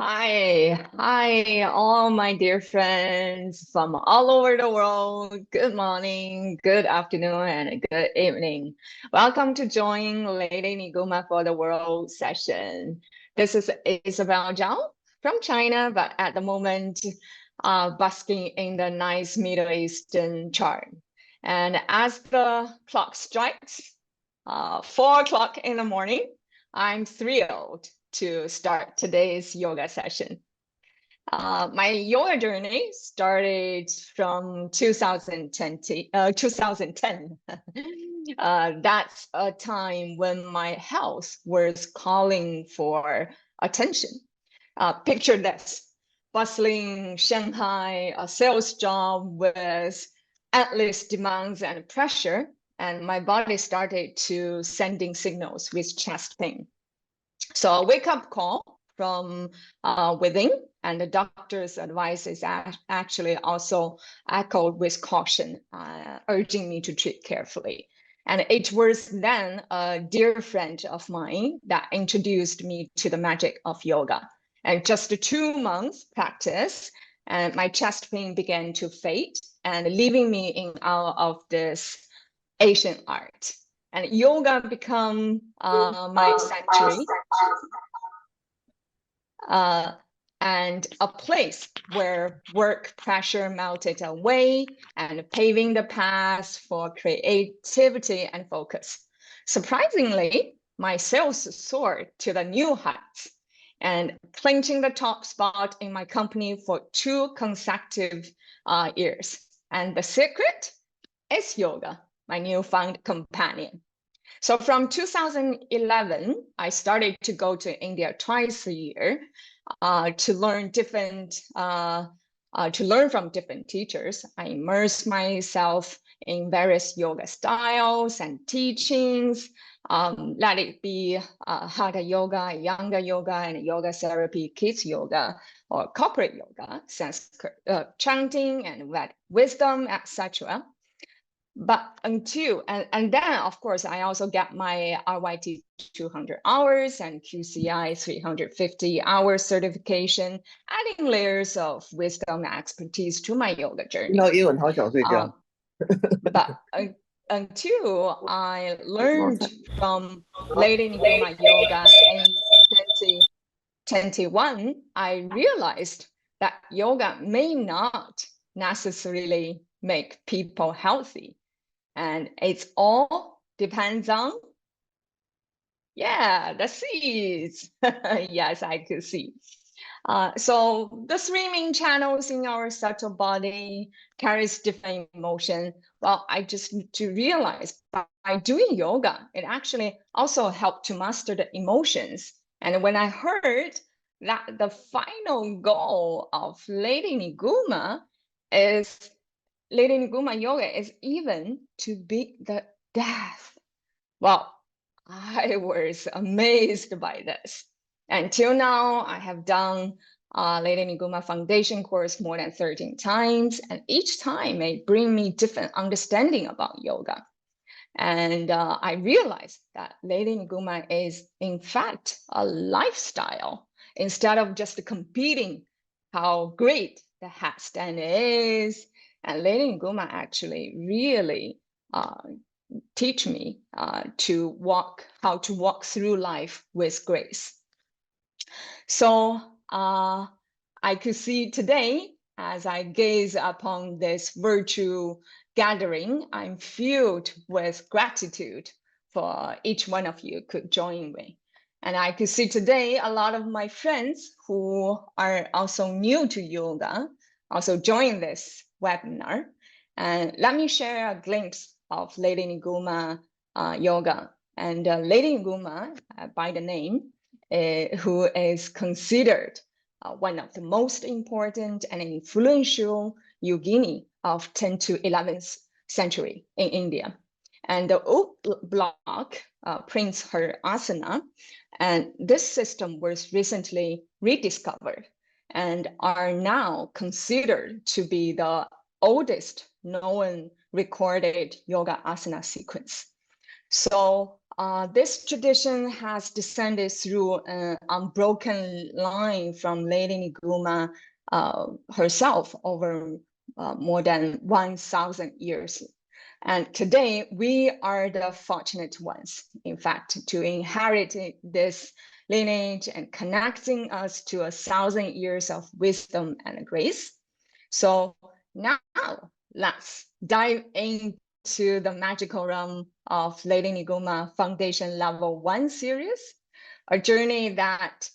Hi, all my dear friends from all over the world. Good morning, good afternoon, and good evening. Welcome to join Lady Niguma for the World session. This is Isabel Zhao from China, but at the moment, basking in the nice Middle Eastern charm. And as the clock strikes 4 o'clock in the morning, I'm thrilled to start today's yoga session. My yoga journey started from 2010. That's a time when my health was calling for attention. Picture this, bustling Shanghai, a sales job with endless demands and pressure, and my body started to sending signals with chest pain. So a wake-up call from within, and the doctor's advice is actually also echoed with caution, urging me to treat carefully. And it was then a dear friend of mine that introduced me to the magic of yoga. And just 2 months practice, and my chest pain began to fade, and leaving me in awe of this Asian art. And yoga become my sanctuary, uh, and a place where work pressure melted away and paving the path for creativity and focus. Surprisingly, my sales soared to the new heights and clinching the top spot in my company for 2 consecutive years. And the secret is yoga, my newfound companion. So from 2011, I started to go to India twice a year to learn from different teachers. I immersed myself in various yoga styles and teachings. Let it be Hatha yoga, Younger yoga, and yoga therapy, kids yoga, or corporate yoga, Sanskrit chanting and wisdom, etc. But and then of course I also get my RYT 200 hours and QCI 350 hours certification, adding layers of wisdom and expertise to my yoga 听 journey. 到英文好想睡觉。But until I learned from Lady Niguma yoga in 2021, I realized that yoga may not necessarily make people healthy. And it's all depends on, the seeds. Yes, I could see. So the 3 main channels in our subtle body carries different emotion. Well, I just need to realize by doing yoga, it actually also helped to master the emotions. And when I heard that the final goal of Lady Niguma yoga is even to beat the death. Well, I was amazed by this. Until now, I have done Lady Niguma Foundation course more than 13 times, and each time it brings me different understanding about yoga. And I realized that Lady Niguma is, in fact, a lifestyle. Instead of just competing how great the handstand is, and Lady Niguma actually really teach me how to walk through life with grace. So I could see today, as I gaze upon this virtual gathering, I'm filled with gratitude for each one of you could join me. And I could see today a lot of my friends who are also new to yoga also join this webinar. And let me share a glimpse of Lady Niguma yoga. And Lady Niguma, by the name, who is considered one of the most important and influential yogini of 10th to 11th century in India. And the old block prints her asana, and this system was recently rediscovered and are now considered to be the oldest known recorded yoga asana sequence. So this tradition has descended through an unbroken line from Lady Niguma herself over more than 1,000 years. And today, we are the fortunate ones, in fact, to inherit this lineage and connecting us to 1,000 years of wisdom and grace. So now, let's dive into the magical realm of Lady Niguma Foundation Level 1 series, a journey that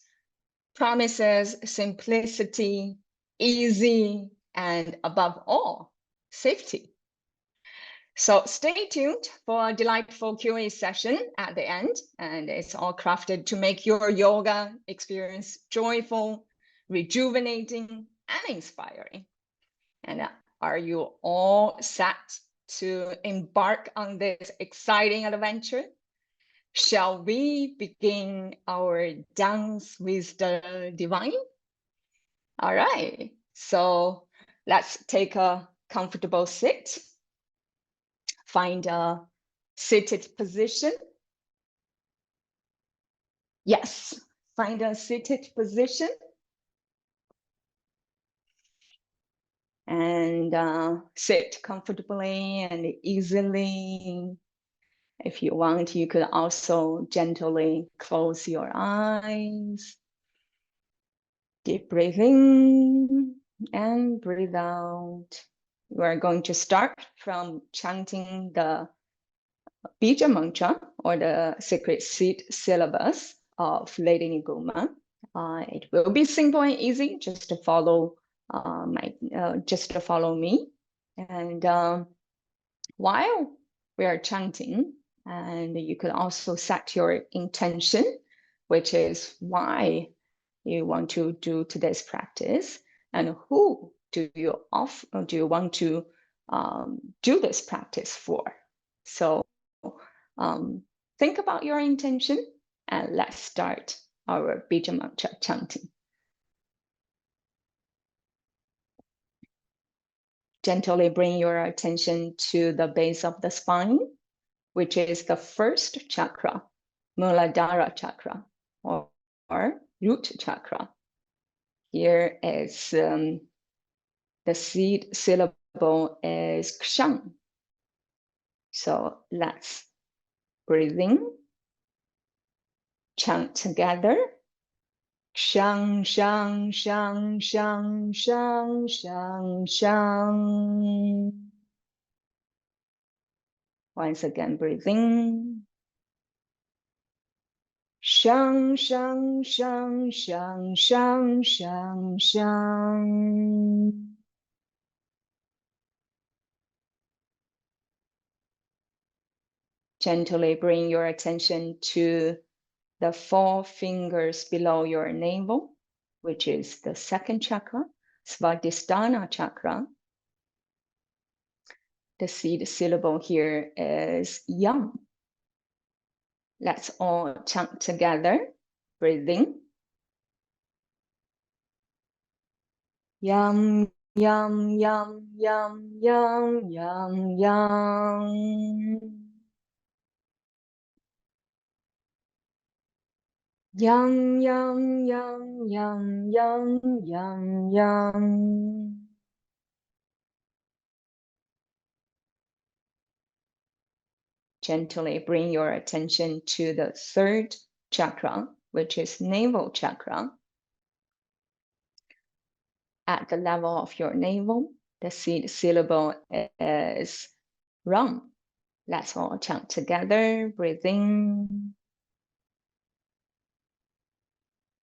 promises simplicity, easy, and above all, safety. So stay tuned for a delightful Q&A session at the end, and it's all crafted to make your yoga experience joyful, rejuvenating, and inspiring. And are you all set to embark on this exciting adventure? Shall we begin our dance with the divine? All right, so let's take a comfortable sit. Find a seated position. Yes, find a seated position. And sit comfortably and easily. If you want, you could also gently close your eyes. Deep breathing and breathe out. We're going to start from chanting the Bija mantra, or the sacred seed syllabus of Lady Niguma. It will be simple and easy. Just to follow me. And while we are chanting, and you could also set your intention, which is why you want to do today's practice, and who do you want to do this practice for. So think about your intention, and let's start our Bija mantra chanting. Gently bring your attention to the base of the spine, which is the first chakra, Muladhara chakra, or root chakra. Here is the seed syllable is kshan. So let's breathe in, chant together. Shang, shang, shang, shang, shang, shang, shang. Once again, breathe in. Shang, shang, shang, shang, shang, shang, shang. Gently bring your attention to the 4 fingers below your navel, which is the second chakra, Svadhisthana chakra. The seed syllable here is yam. Let's all chant together, breathing. Yam, yam, yam, yam, yam, yam, yam. Yam, yam, yam, yam, yam, yam, yam. Gently bring your attention to the third chakra, which is navel chakra. At the level of your navel, the seed syllable is ram. Let's all chant together, breathing.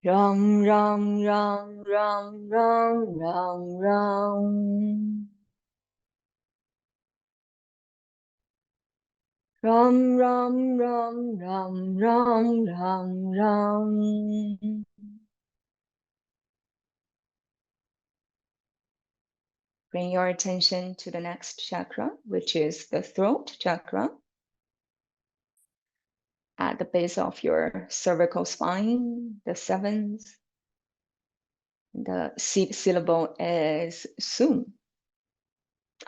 Ram, ram, ram, ram, ram, ram, ram. Ram, ram, ram, ram, ram, ram, ram. Bring your attention to the next chakra, which is the throat chakra. At the base of your cervical spine, the 7th. The seed syllable is sum.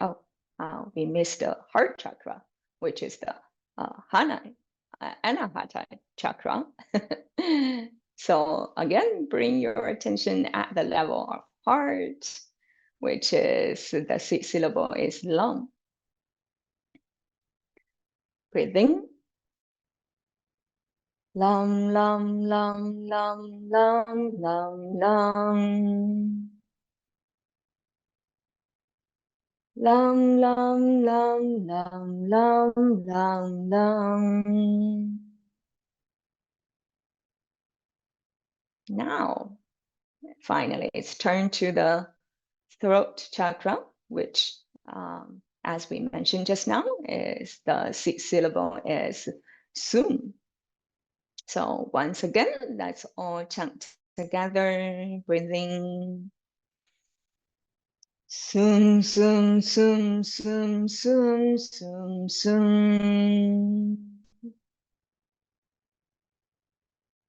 Oh, we missed the heart chakra, which is the hana. Anahata chakra. So again, bring your attention at the level of heart, which is the sixth syllable is lung. Breathing. Lam, lam, lam, lam, lam, lam, lam. Lam, lam, lam, lam, lam, lam, lam. Now, finally, it's turned to the throat chakra, which, as we mentioned just now, is the sixth syllable is sum. So once again, let's all chant together, breathing. Sum, sum, sum, sum, sum, sum, sum.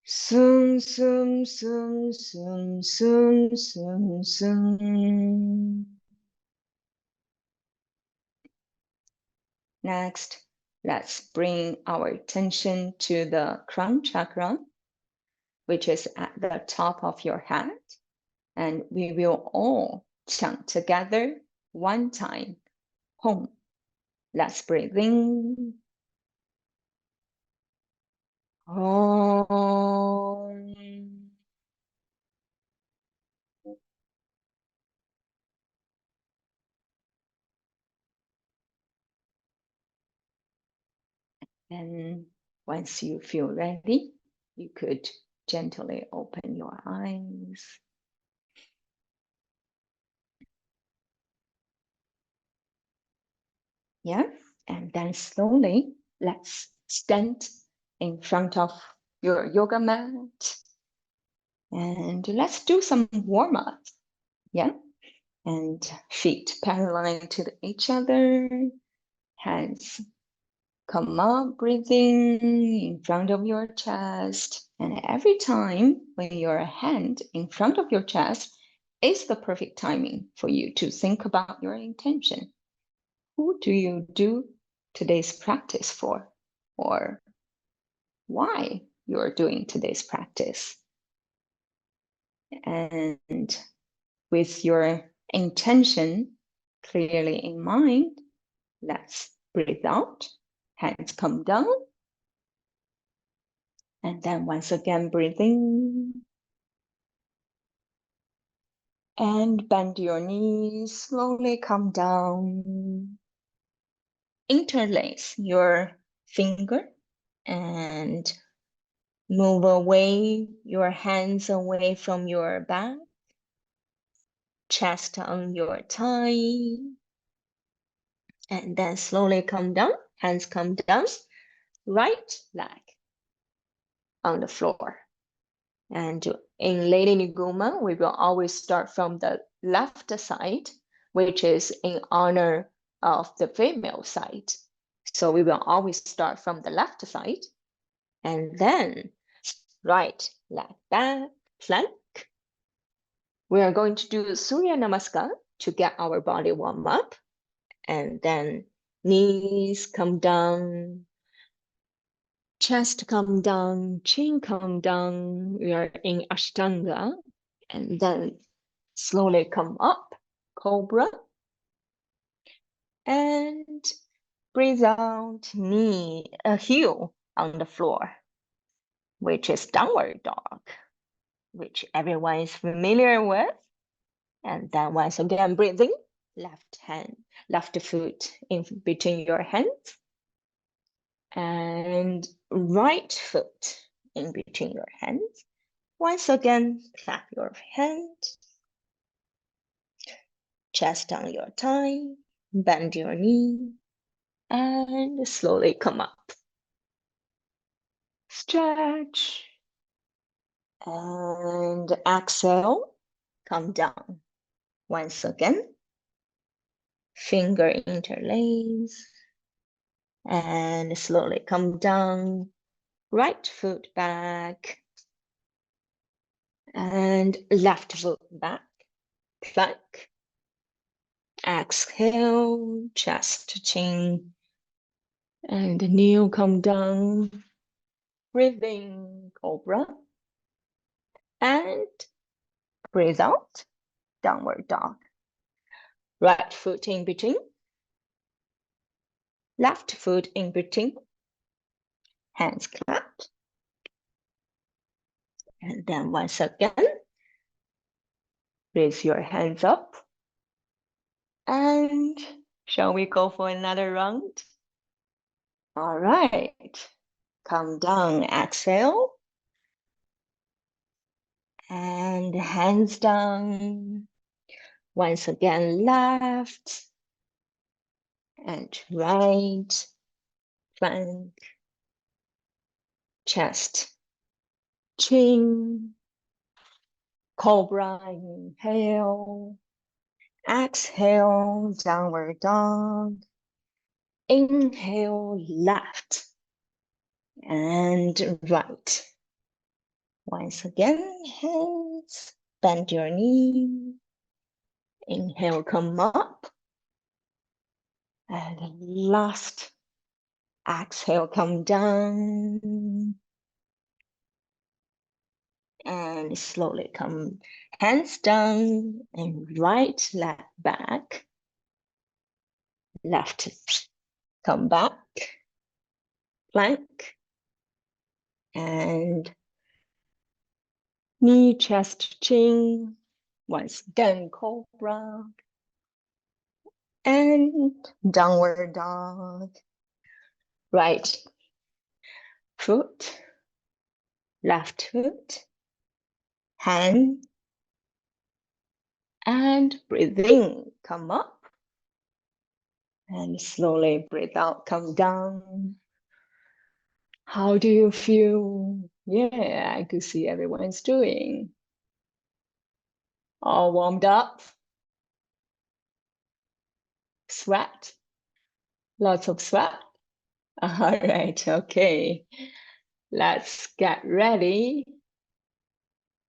Sum, sum, sum, sum, sum, sum, sum. Next, let's bring our attention to the crown chakra, which is at the top of your head. And we will all chant together one time. Home. Let's breathe in. Om. And once you feel ready, you could gently open your eyes. Yeah, and then slowly let's stand in front of your yoga mat and let's do some warm-up. Yeah, and feet parallel to each other, hands come up, breathing in front of your chest. And every time when your hand in front of your chest is the perfect timing for you to think about your intention. Who do you do today's practice for? Or why you're doing today's practice? And with your intention clearly in mind, let's breathe out, hands come down. And then once again, breathing. And bend your knees, slowly come down. Interlace your finger and move away your hands away from your back. Chest on your thigh. And then slowly come down, hands come down. Right leg on the floor. And in Lady Niguma, we will always start from the left side, which is in honor of the female side. So we will always start from the left side. And then right leg back, plank. We are going to do Surya Namaskar to get our body warm up. And then knees come down, chest come down, chin come down. We are in Ashtanga. And then slowly come up, cobra. And breathe out, knee, a heel on the floor, which is downward dog, which everyone is familiar with. And then once again, breathing, left hand, left foot in between your hands. And right foot in between your hands. Once again, clap your hands. Chest on your thigh, bend your knee, and slowly come up. Stretch. And exhale, come down. Once again, finger interlace. And slowly come down. Right foot back. And left foot back. Plank. Exhale, chest to chin. And the knee come down. breathe in, cobra. And breathe out, downward dog. Right foot in between. Left foot in between. Hands clapped. And then once again, raise your hands up. And shall we go for another round? All right. Come down, exhale. And hands down. Once again, left and right. Plank. Chest. Chin. Cobra, inhale. Exhale, downward dog. Inhale, left and right. Once again, hands, bend your knee. Inhale, come up. And last, exhale, come down. And slowly come, hands down and right leg back. Left, come back. Plank. And knee, chest, chin. Once again, cobra. And downward dog. Right foot, left foot, hand, and breathe in, come up. And slowly breathe out, come down. How do you feel? Yeah, I could see everyone's doing. All warmed up. Sweat. Lots of sweat. All right, okay. Let's get ready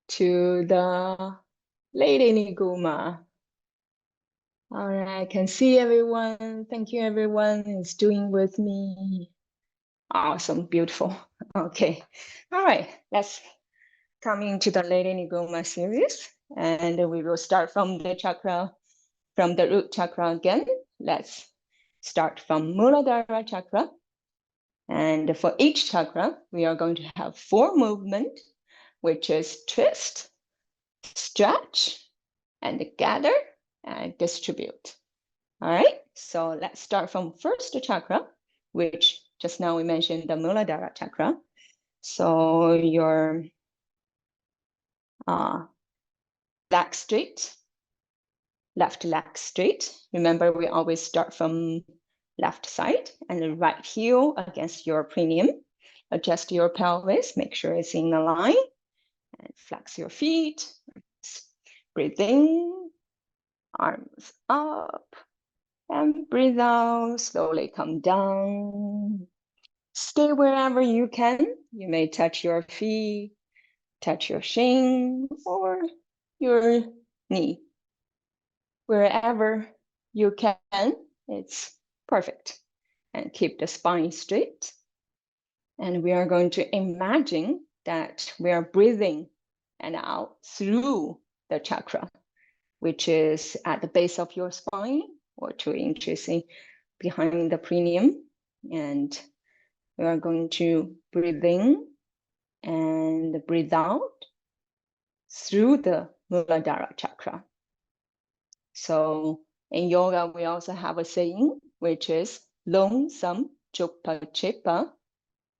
to the Lady Niguma. All right, I can see everyone. Thank you, everyone is doing with me. Awesome, beautiful. Okay, all right, let's come into the Lady Niguma series, and we will start from the chakra, from the root chakra again. Let's start from Muladhara chakra. And for each chakra, we are going to have 4 movements, which is twist, stretch, and gather, and distribute. All right, so let's start from first chakra, which just now we mentioned the Muladhara chakra. So your leg straight, left leg straight. Remember, we always start from left side and the right heel against your perineum. Adjust your pelvis, make sure it's in a line, and flex your feet. Breathe in, arms up, and breathe out, slowly come down. Stay wherever you can. You may touch your feet, touch your shin, or your knee. Wherever you can, it's perfect. And keep the spine straight. And we are going to imagine that we are breathing and out through the chakra, which is at the base of your spine or 2 inches behind the perineum. And we are going to breathe in and breathe out through the Muladhara chakra. So in yoga, we also have a saying, which is Lom Sam Jokpa Chepa,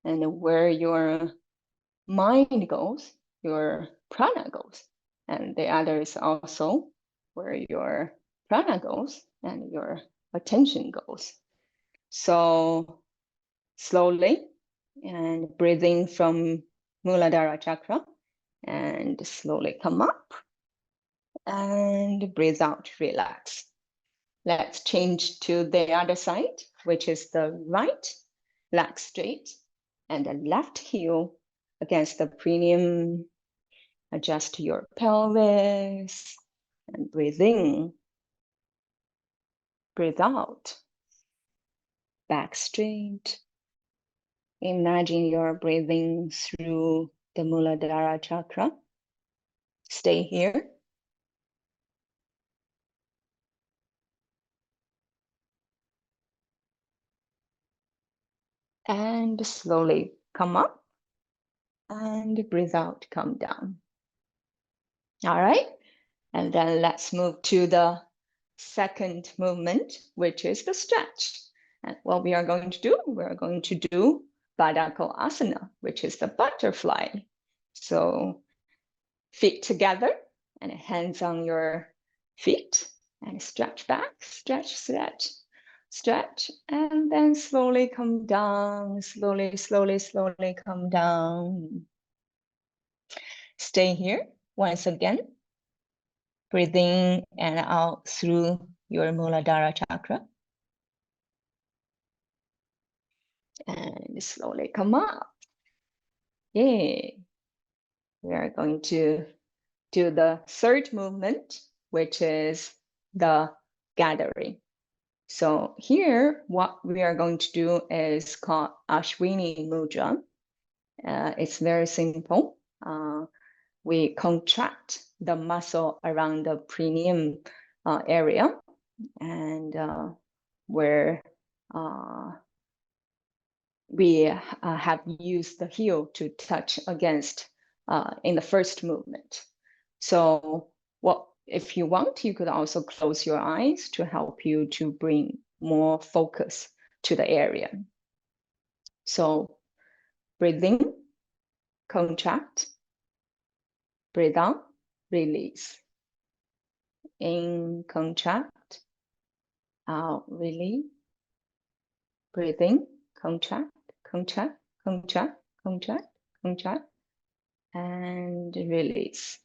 and where your mind goes, your prana goes. And the other is also where your prana goes and your attention goes. So slowly and breathing from Muladhara chakra and slowly come up and breathe out, relax. Let's change to the other side, which is the right leg straight and the left heel against the perineum. Adjust your pelvis and breathe in, breathe out, back straight, Imagine you're breathing through the Muladhara chakra. Stay here. And slowly come up and breathe out, come down. All right. And then let's move to the second movement, which is the stretch. And what we are going to do, we're going to do Baddha Asana, which is the butterfly. So feet together and hands on your feet and stretch back, stretch, stretch, stretch, and then slowly come down, slowly, slowly, slowly come down. Stay here once again. Breathe in and out through your Muladhara chakra. And slowly come up. Yay. We are going to do the third movement, which is the gathering. So here, what we are going to do is called Ashwini Mudra. It's very simple. We contract the muscle around the perineum area, and where we have used the heel to touch against in the first movement. So if you want, you could also close your eyes to help you to bring more focus to the area. So breathe in, contract, breathe out, release. In, contract, out, release. Breathe in, contract, contract, contract, contract, contract, and release.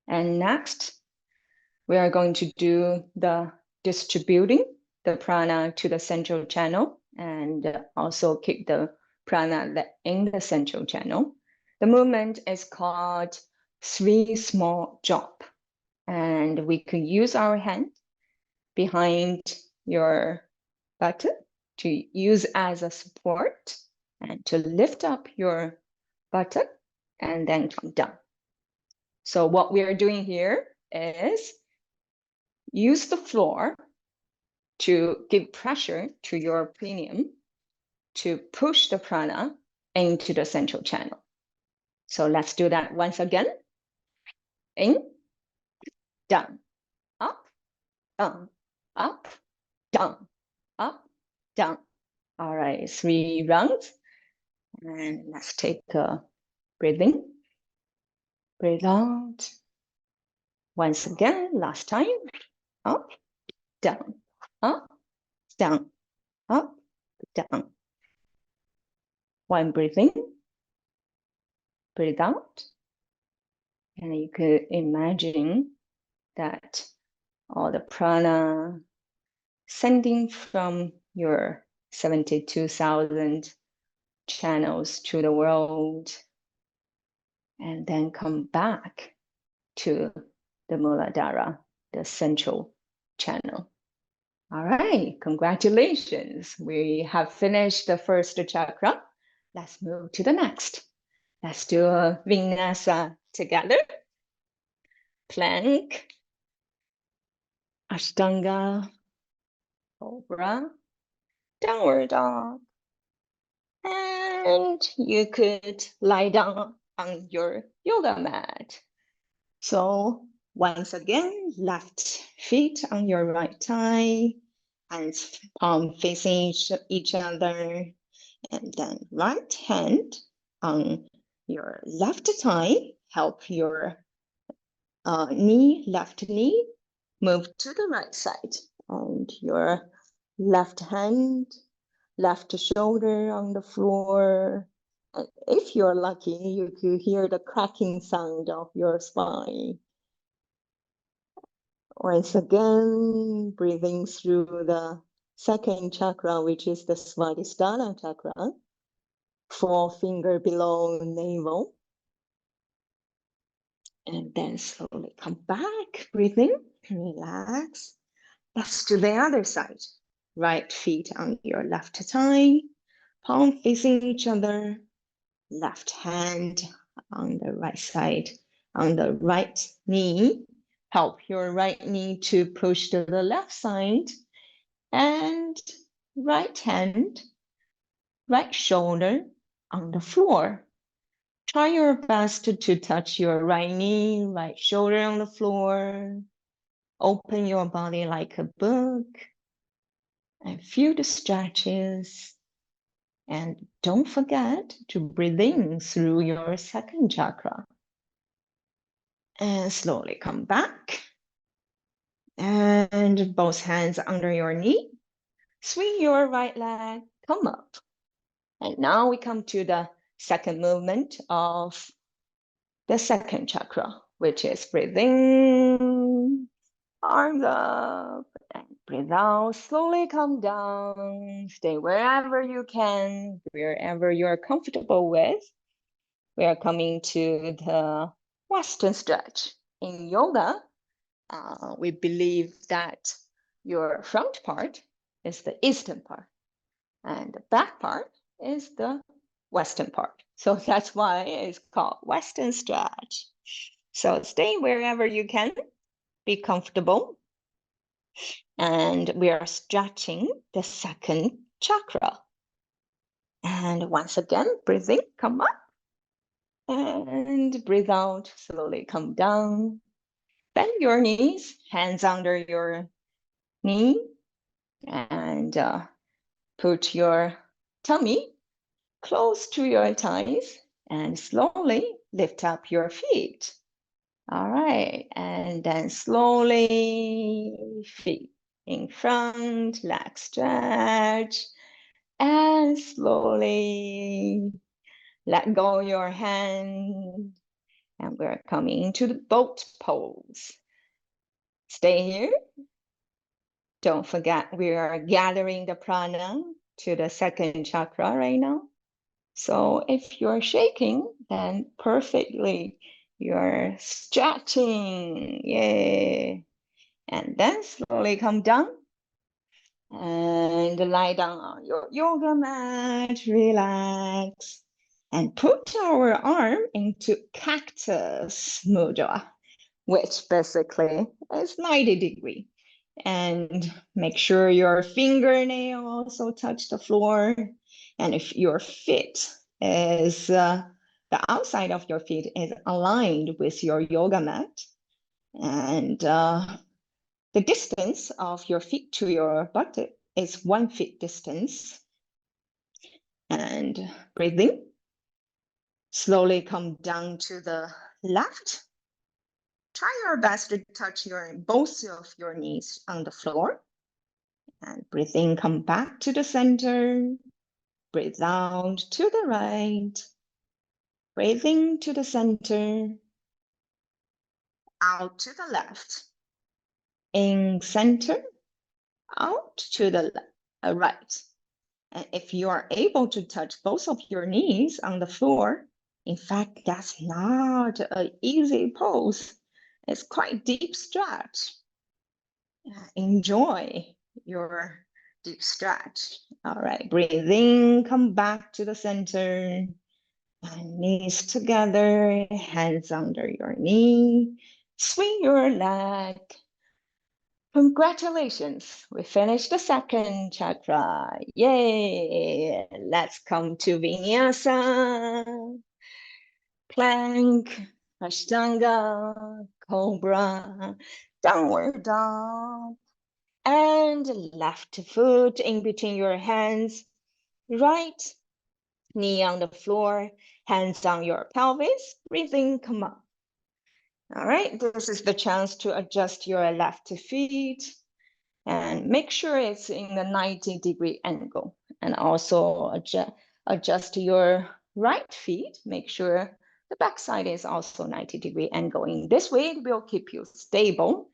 And next, we are going to do the distributing the prana to the central channel and also keep the prana in the central channel. The movement is called 3 small drop. And we can use our hand behind your buttock to use as a support and to lift up your buttock and then come down. So what we are doing here is use the floor to give pressure to your perineum to push the prana into the central channel. So let's do that once again. In, down, up, down, up, down, up, down. All right, 3 rounds. And let's take a breathing. Breathe out. Once again, last time. Up, down, up, down, up, down. One breathing. Breathe out. And you could imagine that all the prana sending from your 72,000 channels to the world, and then come back to the Muladhara, the central channel. All right, congratulations. We have finished the first chakra. Let's move to the next. Let's do a vinyasa together. Plank, Ashtanga, Cobra, Downward Dog. And you could lie down on your yoga mat. So once again, left feet on your right thigh, hands facing each other, and then right hand on your left thigh. Help your left knee move to the right side, and your left hand, left shoulder on the floor. And if you're lucky, you could hear the cracking sound of your spine. Once again, breathing through the second chakra, which is the Svadhisthana chakra, 4-finger below navel. And then slowly come back, breathing, relax. Let's do the other side. right feet on your left thigh, palm facing each other, left hand on the right side, on the right knee. Help your right knee to push to the left side, and right hand, right shoulder on the floor. Try your best to touch your right knee, right shoulder on the floor. Open your body like a book and feel the stretches. And don't forget to breathe in through your second chakra. And slowly come back. And both hands under your knee. Swing your right leg, come up. And now we come to the second movement of the second chakra, which is breathing, arms up, and breathe out, slowly come down. Stay wherever you can, wherever you're comfortable with. We are coming to the Western stretch. In yoga, we believe that your front part is the Eastern part, and the back part is the Western part. So that's why it's called Western stretch. So stay wherever you can, be comfortable. And we are stretching the second chakra. And once again, breathing, come up. And breathe out, slowly come down. Bend your knees, hands under your knee. And put your tummy close to your thighs. And slowly lift up your feet. All right, and then slowly feet in front, leg stretch, and slowly let go your hand. And we're coming into the boat pose. Stay here. Don't forget, we are gathering the prana to the second chakra right now. So if you're shaking, then perfectly, you're stretching, yay. And then slowly come down and lie down on your yoga mat, relax, and put our arm into cactus mudra, which basically is 90 degree. And make sure your fingernail also touch the floor. And if your feet is, the outside of your feet is aligned with your yoga mat, and the distance of your feet to your butt is 1 foot distance. And breathing. Slowly come down to the left. Try your best to touch both of your knees on the floor. And breathe in, come back to the center. Breathe out to the right. Breathe in to the center. Out to the left. In center. Out to the right. And if you are able to touch both of your knees on the floor, in fact, that's not an easy pose. It's quite deep stretch. Enjoy your deep stretch. All right, breathe in, come back to the center. And knees together, hands under your knee. Swing your leg. Congratulations, we finished the second chakra. Yay! Let's come to Vinyasa. Plank, Ashtanga, Cobra, Downward Dog. And left foot in between your hands. Right knee on the floor, hands on your pelvis. Breathing, come up. All right, this is the chance to adjust your left feet and make sure it's in the 90 degree angle. And also adjust your right feet. Make sure the back side is also 90 degree angle. In this way, it will keep you stable.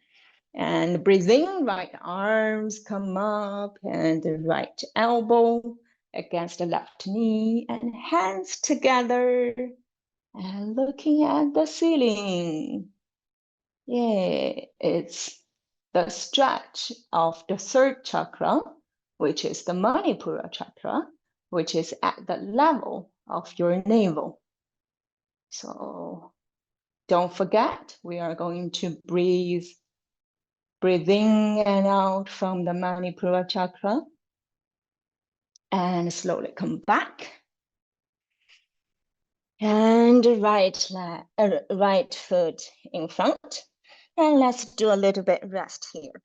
And breathing, right arms come up and the right elbow against the left knee and hands together and looking at the ceiling. Yeah, it's the stretch of the third chakra, which is the Manipura chakra, which is at the level of your navel. So don't forget, we are going to breathe in and out from the Manipura chakra and slowly come back. And right foot in front. And let's do a little bit rest here.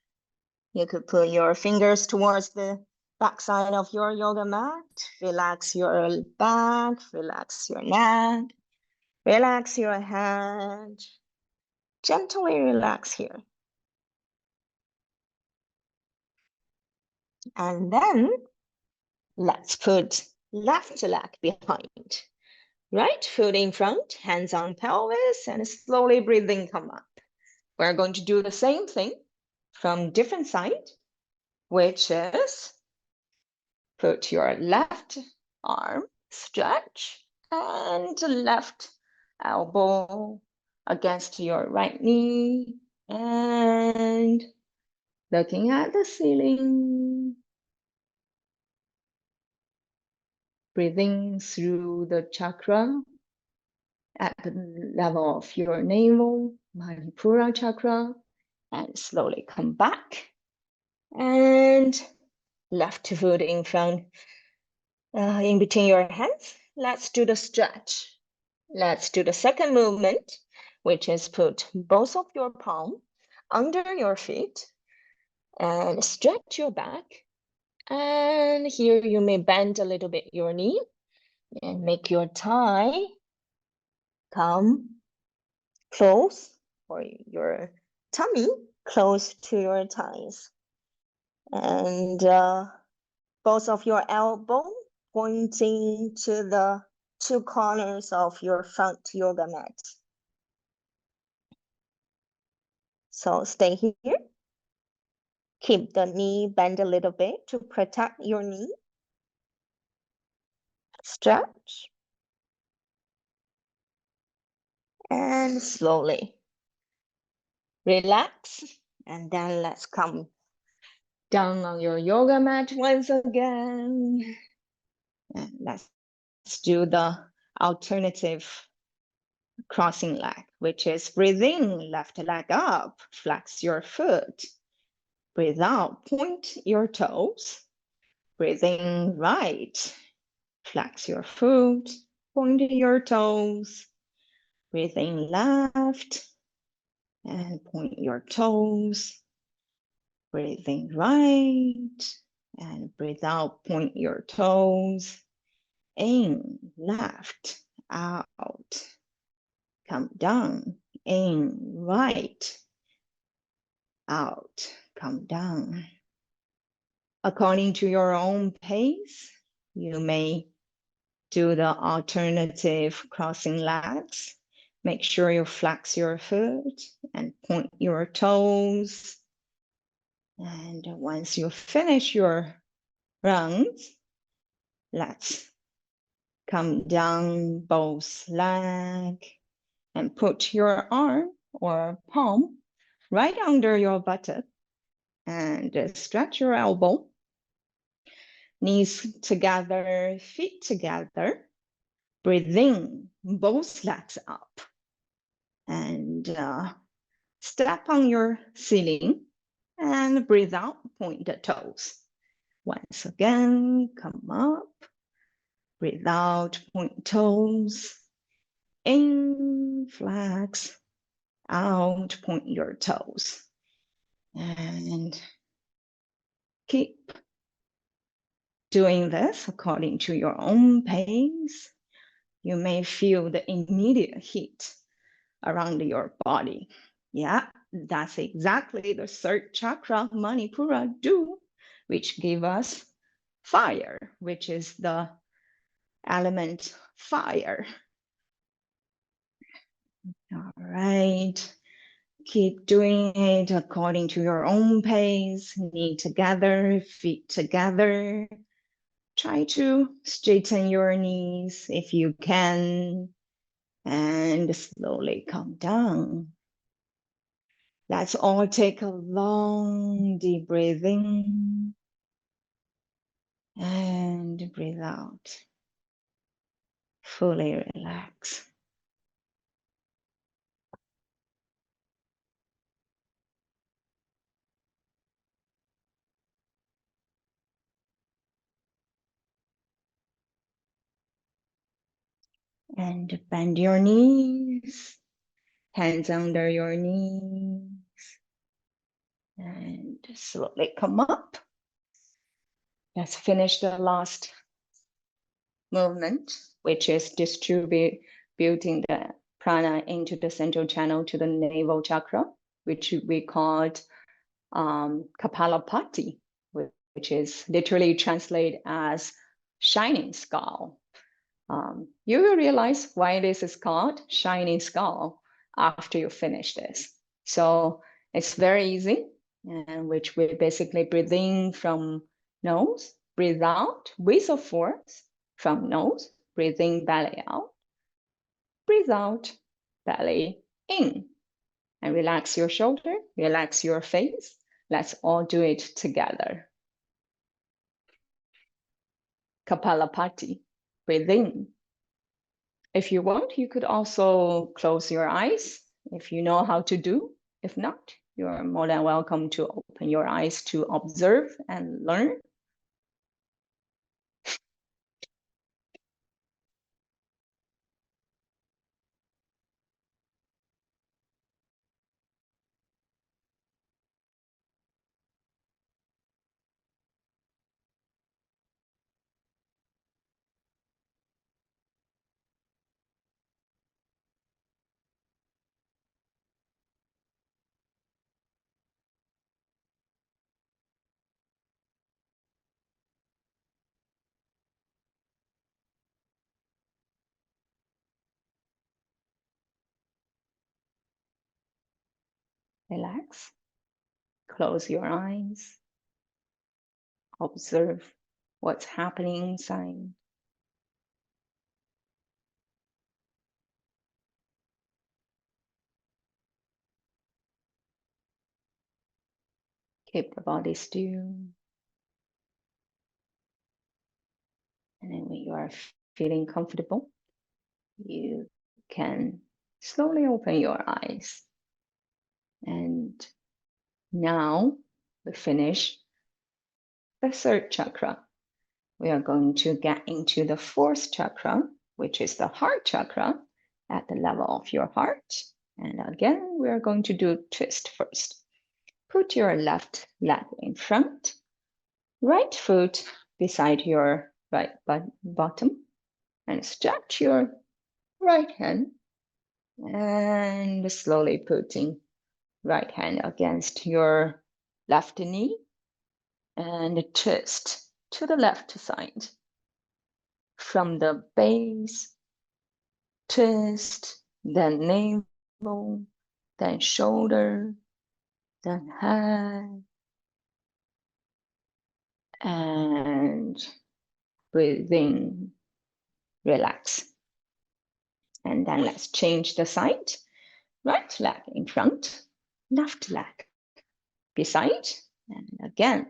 You could put your fingers towards the backside of your yoga mat. Relax your back, relax your neck, relax your head. Gently relax here. And then let's put left leg behind. Right foot in front, hands on pelvis, and slowly breathing come up. We're going to do the same thing from different side, which is put your left arm, stretch, and left elbow against your right knee, and looking at the ceiling. Breathing through the chakra at the level of your navel, Manipura chakra, and slowly come back. And left foot in front, in between your hands. Let's do the stretch. Let's do the second movement, which is put both of your palm under your feet and stretch your back. And here you may bend a little bit your knee and make your thigh come close, or your tummy close to your thighs. And both of your elbow pointing to the two corners of your front yoga mat. So stay here. Keep the knee bent a little bit to protect your knee. Stretch. And slowly relax. And then let's come down on your yoga mat once again. And let's do the alternative crossing leg, which is breathe in, left leg up, flex your foot. Breathe out, point your toes. Breathe in, right, flex your foot, point your toes. Breathe in, left, and point your toes. Breathe in, right, and breathe out, point your toes. In, left, out. Come down, in, right, out, come down. According to your own pace, you may do the alternative crossing legs. Make sure you flex your foot and point your toes. And once you finish your rounds, let's come down both legs and put your arm or palm right under your buttock and stretch your elbow. Knees together, feet together. Breathe in, both legs up. And step on your ceiling and breathe out, point the toes. Once again, come up. Breathe out, point toes. In, flex. Out, point your toes. And keep doing this according to your own pace. You may feel the immediate heat around your body. Yeah, that's exactly the third chakra, Manipura, do, which give us fire, which is the element fire. All right, keep doing it according to your own pace, knee together, feet together. Try to straighten your knees if you can, and slowly come down. Let's all take a long, deep breathing. And breathe out. Fully relax. And bend your knees, hands under your knees. And slowly come up. Let's finish the last movement, which is distributing the prana into the central channel to the navel chakra, which we called Kapalapati, which is literally translated as shining skull. You will realize why this is called shining skull after you finish this. So it's very easy, and which we basically breathe in from nose, breathe out with a force from nose, breathe in, belly out, breathe out, belly in, and relax your shoulder, relax your face. Let's all do it together. Kapalapati, breathe in. If you want, you could also close your eyes if you know how to do. If not, you're more than welcome to open your eyes to observe and learn. Relax, close your eyes, observe what's happening inside. Keep the body still. And then when you are feeling comfortable, you can slowly open your eyes. And now we finish the third chakra. We are going to get into the fourth chakra, which is the heart chakra at the level of your heart. And again, we are going to do twist first. Put your left leg in front, right foot beside your right bottom, and stretch your right hand, and slowly putting right hand against your left knee, and twist to the left side. From the base, twist, then navel, then shoulder, then head, and breathe in, relax. And then let's change the side. Right leg in front, left leg beside, and again,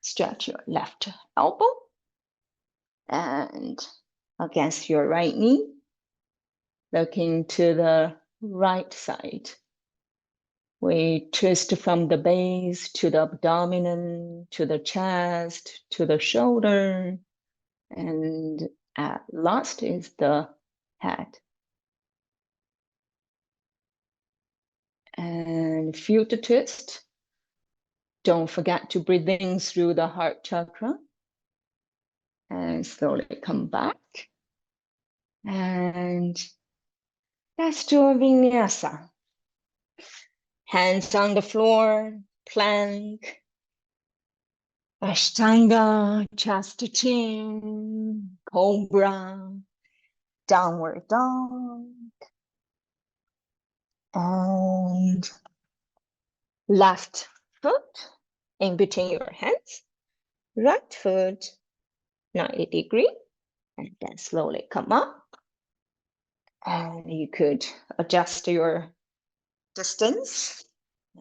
stretch your left elbow and against your right knee, looking to the right side. We twist from the base to the abdomen, to the chest, to the shoulder, and at last is the head. And feel the twist. Don't forget to breathe in through the heart chakra. And slowly come back. And let's do a vinyasa. Hands on the floor, plank, Ashtanga, chest to chin, cobra, downward dog, and left foot in between your hands, right foot 90-degree, and then slowly come up. And you could adjust your distance,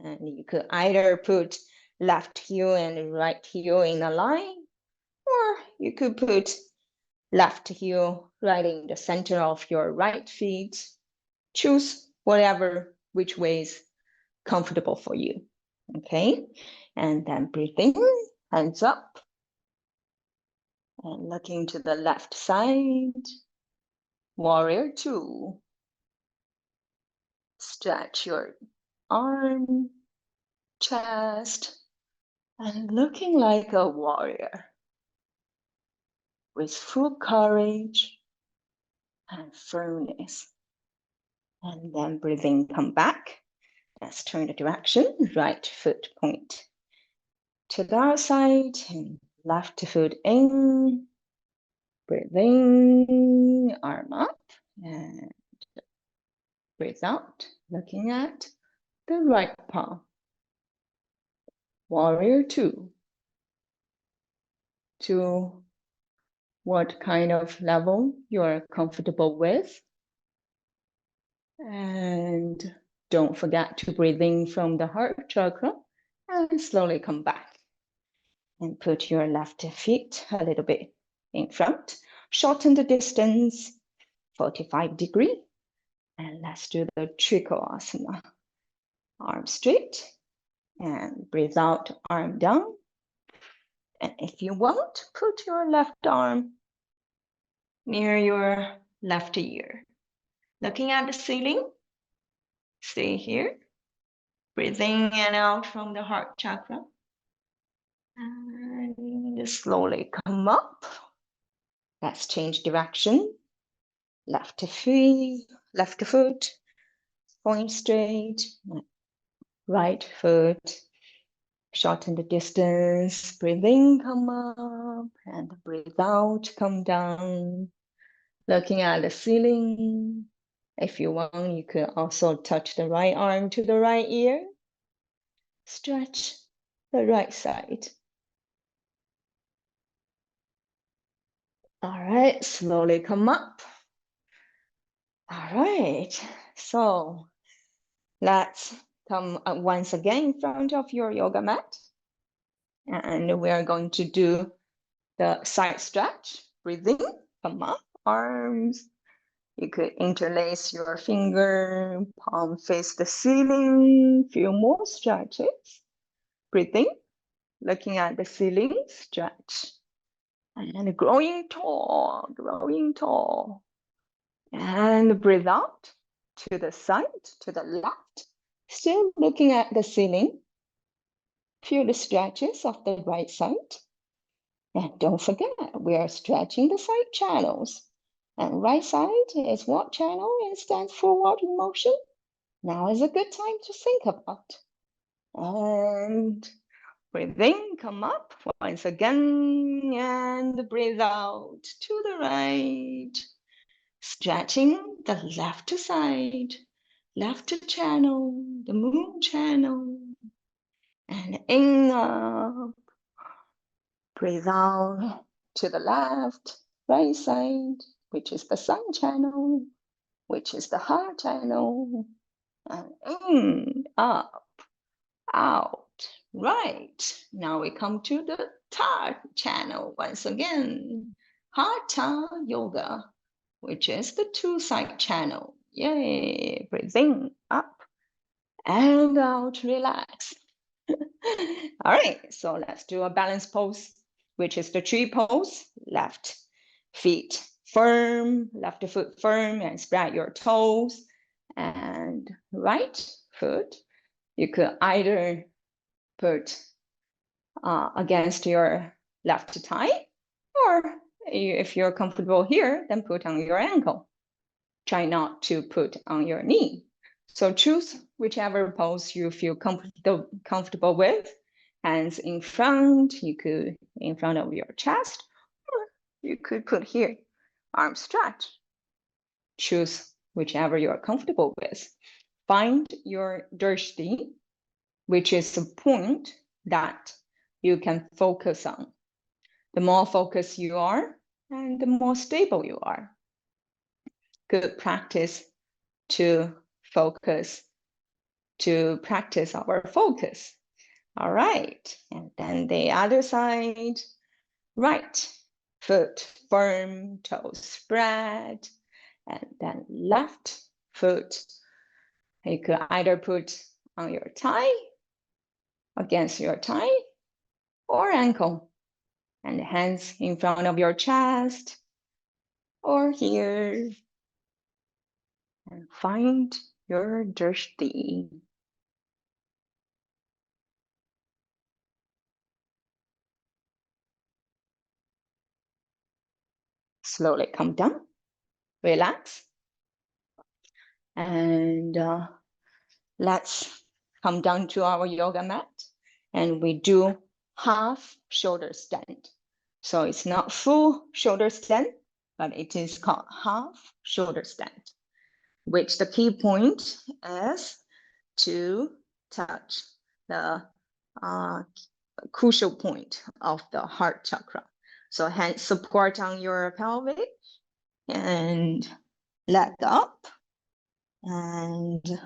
and you could either put left heel and right heel in a line, or you could put left heel right in the center of your right feet. Choose whatever, which way is comfortable for you. Okay, and then breathe in, hands up, and looking to the left side. Warrior 2. Stretch your arm, chest, and looking like a warrior with full courage and firmness. And then breathing, come back. Let's turn the direction. Right foot point to the outside and left foot in. Breathe in, arm up, and breathe out, looking at the right palm. Warrior 2. To what kind of level you're comfortable with. And don't forget to breathe in from the heart chakra and slowly come back. And put your left feet a little bit in front. Shorten the distance, 45-degree. And let's do the trickle asana. Arm straight and breathe out, arm down. And if you want, put your left arm near your left ear. Looking at the ceiling, stay here. Breathe in and out from the heart chakra. And slowly come up. Let's change direction. Left foot, point straight. Right foot, shorten the distance. Breathe in, come up, and breathe out, come down. Looking at the ceiling. If you want, you could also touch the right arm to the right ear. Stretch the right side. All right, slowly come up. All right, so let's come once again in front of your yoga mat. And we are going to do the side stretch. Breathing, come up, arms. You could interlace your finger, palm face the ceiling. Few more stretches. Breathing, looking at the ceiling, stretch. And growing tall, growing tall. And breathe out to the side, to the left. Still looking at the ceiling. Feel the stretches of the right side. And don't forget, we are stretching the side channels. And right side is what channel? It stands forward in motion. Now is a good time to think about. And breathe in, come up once again, and breathe out to the right. Stretching the left side, left channel, the moon channel. And in up. Breathe out to the left, right side, which is the sun channel, which is the heart channel. And in, up, out, right. Now we come to the third channel once again. Hatha yoga, which is the two-side channel. Yay, breathe in, up, and out, relax. All right, so let's do a balance pose, which is the tree pose. Left feet firm, left foot firm, and spread your toes. And right foot, you could either put against your left thigh, or if you're comfortable here, then put on your ankle. Try not to put on your knee. So choose whichever pose you feel comfortable with. Hands in front, you could in front of your chest, or you could put here, arm stretch. Choose whichever you're comfortable with. Find your drishti, which is a point that you can focus on. The more focused you are, and the more stable you are. Good practice to focus, to practice our focus. All right, and then the other side, right. foot firm, toes spread, and then left foot. You could either put on your thigh, against your thigh, or ankle, and hands in front of your chest, or here, and find your drishti. Slowly come down, relax, and let's come down to our yoga mat, and we do half shoulder stand. So it's not full shoulder stand, but it is called half shoulder stand, which the key point is to touch the crucial point of the heart chakra. So hand support on your pelvic and leg up, and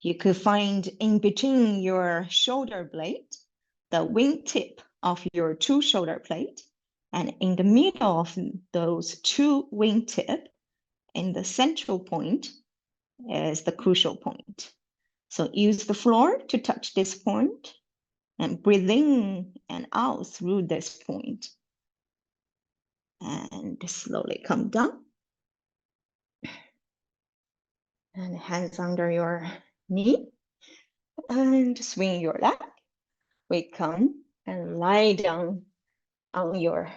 you could find in between your shoulder blade the wingtip of your two shoulder blade, and in the middle of those two wingtip, in the central point, is the crucial point. So use the floor to touch this point and breathe in and out through this point. And slowly come down. And hands under your knee. And swing your leg. We come and lie down on your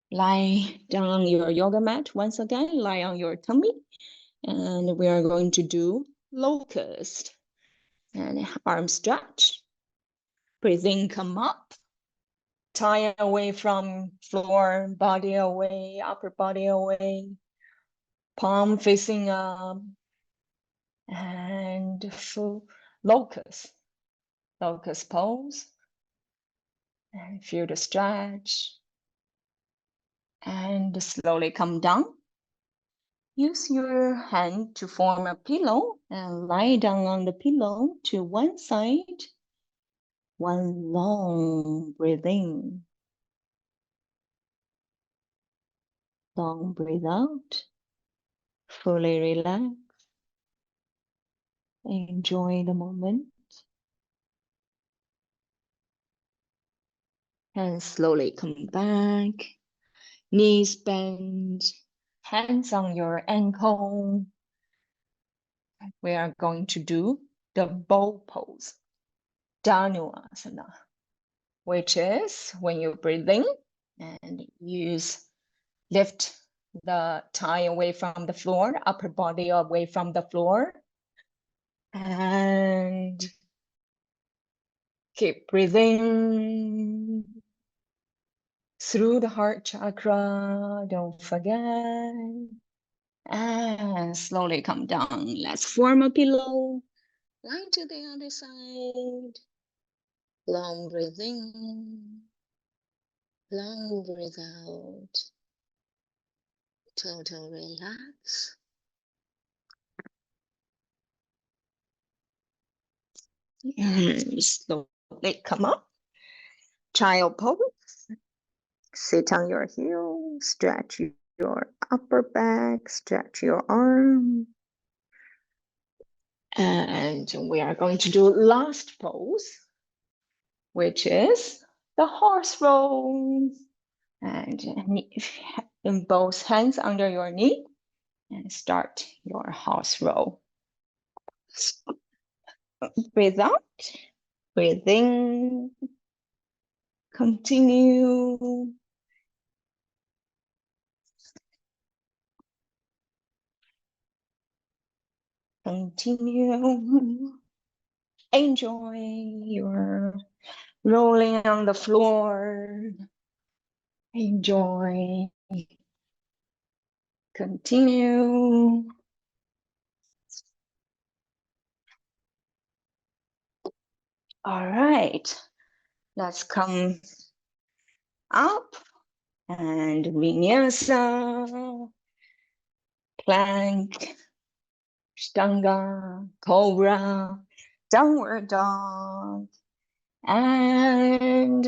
yoga mat once again. Lie on your tummy. And we are going to do locust. And arm stretch. Breathe in, come up. Thigh away from floor, body away, upper body away. Palm facing up. And full locust pose. And feel the stretch. And slowly come down. Use your hand to form a pillow and lie down on the pillow to one side. One long breath in. Long breathe out. Fully relax. Enjoy the moment. And slowly come back. Knees bend. Hands on your ankle. We are going to do the bow pose. Dhanu Asana, which is when you breathe in and lift the thigh away from the floor, upper body away from the floor, and keep breathing through the heart chakra. Don't forget. And slowly come down. Let's form a pillow. Line to the other side. Long breath in. Long breath out. Total relax. And slowly come up. Child pose. Sit on your heel. Stretch your upper back. Stretch your arm. And we are going to do last pose, which is the horse roll. And both hands under your knee. And start your horse roll. Breathe out, breathe in, continue. Continue. Enjoy your rolling on the floor. Enjoy. Continue. All right, let's come up and vinyasa, plank, Ashtanga, cobra, downward dog, and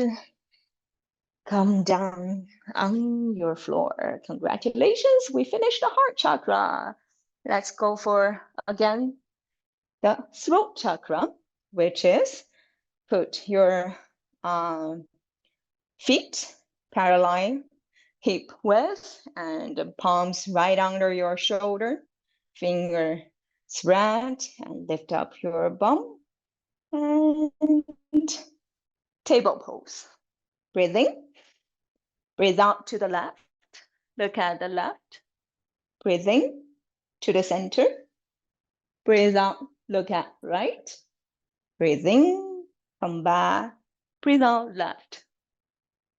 come down on your floor. Congratulations, we finished the heart chakra. Let's go for, again, the throat chakra, which is put your feet parallel, hip width, and the palms right under your shoulder. Finger spread and lift up your bum. And table pose. Breathing. Breathe out to the left. Look at the left. Breathing to the center. Breathe out, look at right. Breathing, come back. Breathe out left.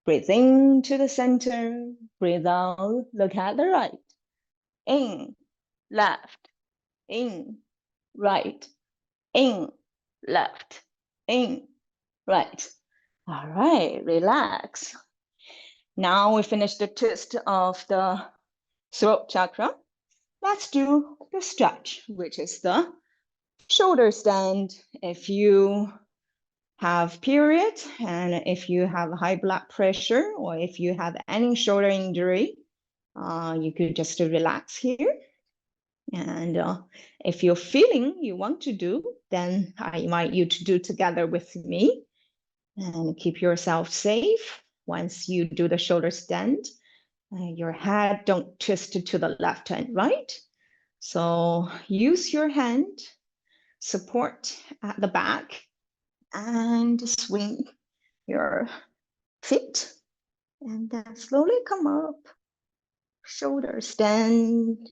Breathing to the center. Breathe out, look at the right. In, left. In, right. In, left. In, right. All right, relax. Now we finished the twist of the throat chakra. Let's do the stretch, which is the shoulder stand. If you have period and if you have high blood pressure or if you have any shoulder injury, you could just relax here. And if you're feeling you want to do, then I invite you to do together with me and keep yourself safe. Once you do the shoulder stand, your head don't twist to the left and right. So use your hand, support at the back, and swing your feet. And then slowly come up, shoulder stand.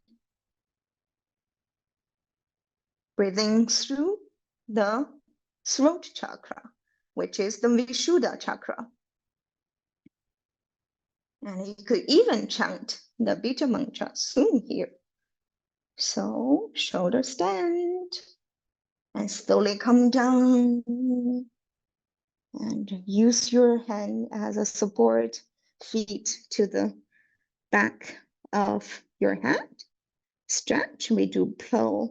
Breathing through the throat chakra, which is the Vishuddha chakra. And you could even chant the Bija mantra soon here. So shoulder stand and slowly come down and use your hand as a support, feet to the back of your head. Stretch, we do plow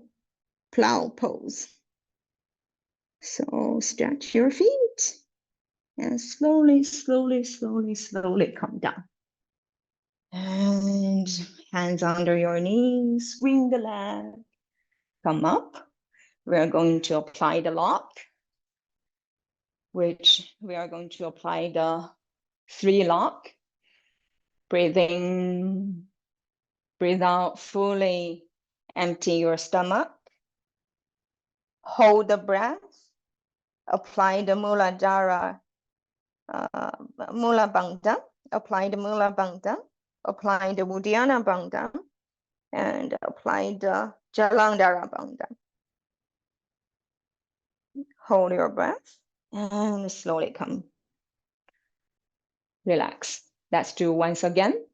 pose. So stretch your feet and slowly, slowly, slowly, slowly come down. And hands under your knees, swing the leg, come up. We're going to apply the lock, which we are going to apply the 3 lock. Breathe in, breathe out fully, empty your stomach. Hold the breath, apply the Muladhara, Mula Bandha, apply the Mula Bandha, apply the Uddiyana Bandha, and apply the Jalandhara Bandha. Hold your breath and slowly come. Relax. Let's do once again.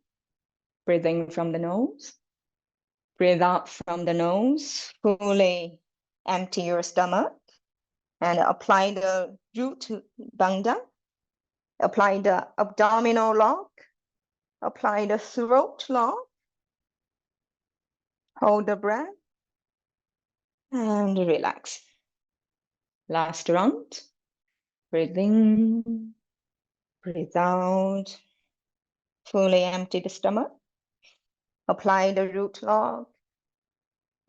Breathing from the nose. Breathe out from the nose. Fully empty your stomach and apply the root bandha. Apply the abdominal lock. Apply the throat lock. Hold the breath and relax. Last round. Breathe in, breathe out. Fully empty the stomach. Apply the root lock,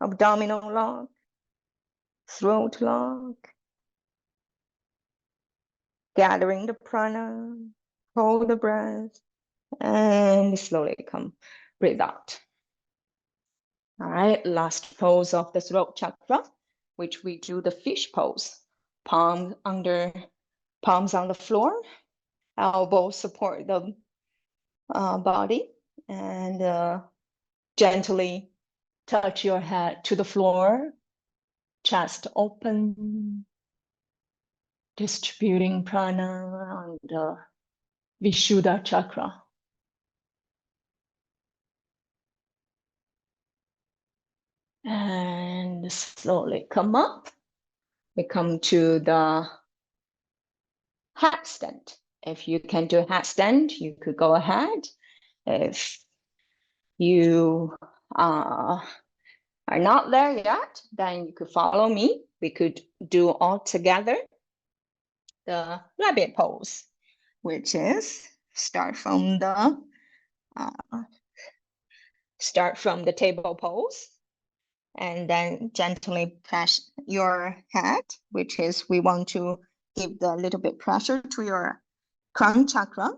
abdominal lock, throat lock. Gathering the prana, hold the breath, and slowly come, breathe out. All right, last pose of the throat chakra, which we do the fish pose. Palms on the floor, elbows support the body, and gently touch your head to the floor, chest open, distributing prana on the Vishuddha chakra. And slowly come up. We come to the handstand. If you can do a handstand, you could go ahead. If you are not there yet, then you could follow me. We could do all together the rabbit pose, which is start from the table pose, and then gently press your head, which is we want to give the little bit pressure to your crown chakra,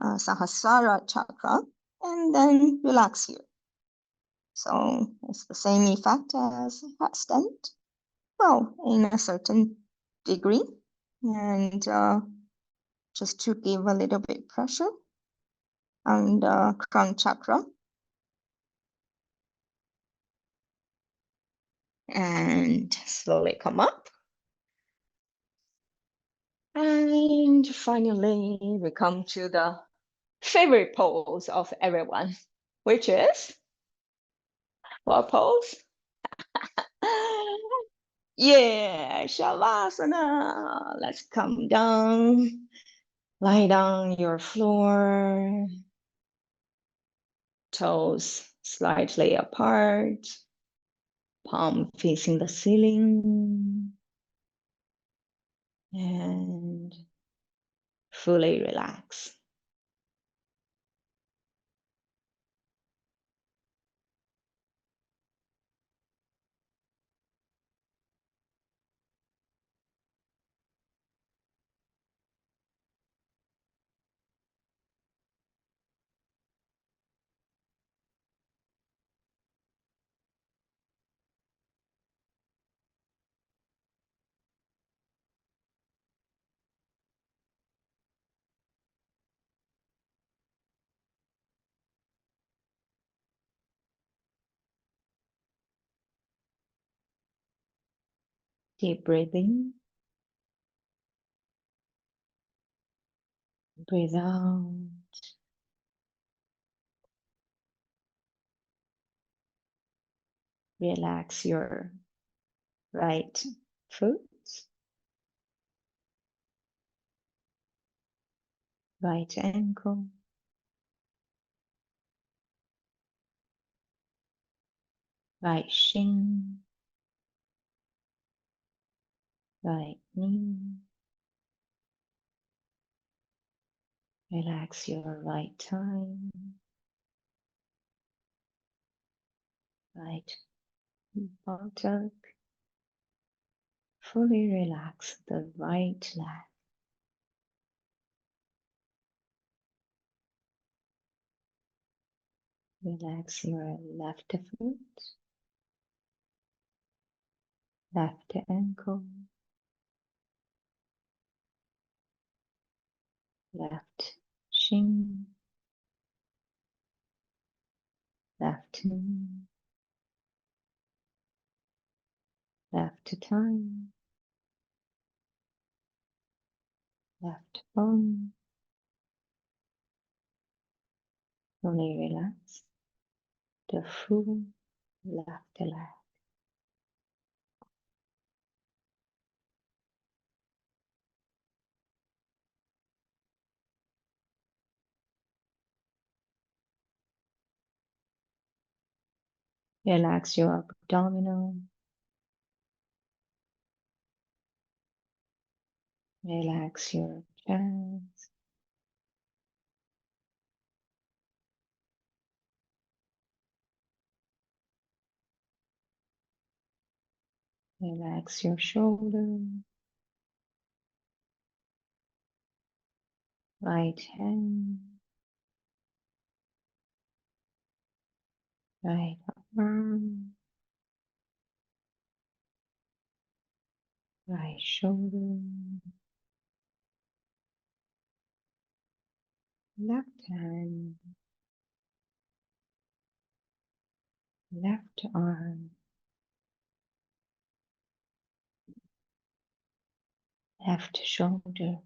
Sahasrara chakra, and then relax here. So it's the same effect as headstand, well, in a certain degree, and just to give a little bit pressure on the crown chakra. And slowly come up. And finally, we come to the favorite pose of everyone, which is what pose? Yeah, Shavasana. Let's come down, lie down your floor, toes slightly apart, palm facing the ceiling, and fully relax. Keep breathing. Breathe out. Relax your right foot, right ankle, right shin, right knee. Relax your right thigh, right buttock. Fully relax the right leg. Relax your left foot, left ankle, left shin, left knee, left thigh, left bone. Fully relax the full left leg. Relax your abdominal. Relax your chest. Relax your shoulder. Right hand. Right arm. Right shoulder. Left hand. Left arm. Left shoulder.